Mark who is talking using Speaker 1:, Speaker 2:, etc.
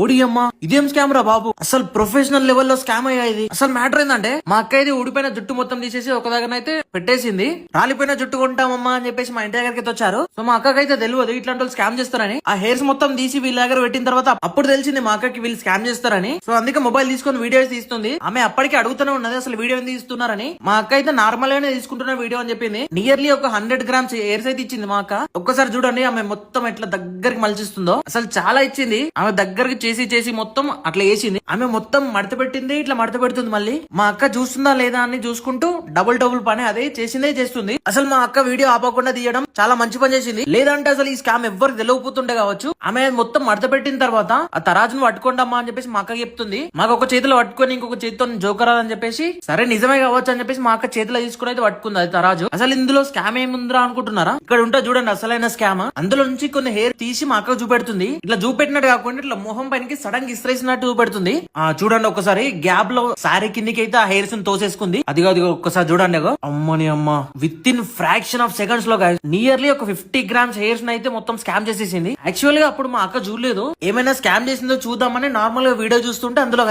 Speaker 1: ఓడియమ్మ ఇదేం స్కామ్ రా బాబు, అసలు ప్రొఫెషనల్ లెవెల్లో స్కామ్ అయ్యా ఇది. అసలు మ్యాటర్ ఏంటంటే మా అక్క ఇది ఊడిపోయిన జుట్టు మొత్తం తీసేసి ఒక దగ్గర అయితే పెట్టేసింది. రాలిపోయిన జుట్టు కొంటామమ్మా అని చెప్పేసి మా ఇంటి దగ్గరికి వచ్చారు. సో మా అక్కకైతే తెలియదు ఇట్లాంటి వాళ్ళు స్కామ్ చేస్తారని. ఆ హెయిర్స్ మొత్తం తీసి వీళ్ళ దగ్గర పెట్టిన తర్వాత అప్పుడు తెలిసింది మా అక్కకి వీళ్ళు స్కామ్ చేస్తారని. సో అందుకే మొబైల్ తీసుకొని వీడియోస్ తీస్తుంది. ఆమె అప్పటికి అడుగుతూనే ఉన్నది అసలు వీడియో ఎందుకు తీస్తున్నారని. మా అక్క అయితే నార్మల్ గానే తీసుకుంటున్న వీడియో అని చెప్పింది. నియర్లీ ఒక 100 grams హెయిర్స్ అయితే ఇచ్చింది మా అక్క. ఒక్కసారి చూడండి ఆమె మొత్తం ఎట్లా దగ్గరికి మలిచిస్తుందో. అసలు చాలా ఇచ్చింది. ఆమె దగ్గరికి చేసి చేసి మొత్తం అట్లా వేసింది. ఆమె మొత్తం మడత పెట్టింది, ఇట్లా మడత పెడుతుంది. మళ్ళీ మా అక్క చూస్తుందా లేదా అని చూసుకుంటూ డబుల్ పని అదే చేసిందే చేస్తుంది. అసలు మా అక్క వీడియో ఆపకుండా తీయడం చాలా మంచి పని చేసింది. లేదంటే అసలు ఈ స్కామ్ ఎవరికి తెలియకపోతుండే కావచ్చు. ఆమె మొత్తం మడత పెట్టిన తర్వాత ఆ తరాజును పట్టుకోండమ్మా అని చెప్పేసి మా అక్క చెప్తుంది. మాకు ఒక చేతిలో పట్టుకొని ఇంకొక చేతితో జోకరా అని చెప్పేసి సరే నిజమే కావచ్చు అని చెప్పేసి మా అక్క చేతిలో తీసుకుని అయితే పట్టుకుంది అది తరాజు. అసలు ఇందులో స్కామ్ ఏముందిరా అనుకుంటున్నారా? ఇక్కడ ఉంటా చూడండి అసలైన స్కామ్. అందులో నుంచి కొన్ని హెయిర్ తీసి మా అక్క చూపెడుతుంది. ఇట్లా చూపెట్టినట్టు కాకుండా ఇట్లా మొహం పైనకి సడన్ గా ఇస్త్రేసినట్టు చూపెడుతుంది. చూడండి ఒకసారి గ్యాప్ లో శారీ కిందికి అయితే ఆ హెయిర్స్ తోసేసుకుంది. అది ఒక్కసారి చూడండి. అమ్మని అమ్మ with in fraction of seconds లో నియర్లీ ఒక 50 grams హెయిర్స్ అయితే మొత్తం స్కామ్ చేసేసింది. యాక్చువల్ గా అప్పుడు మా అక్క చూడలేదు. ఏమైనా స్కామ్ చేసిందో చూద్దామని నార్మల్ గా వీడియో చూస్తుంటే అందులో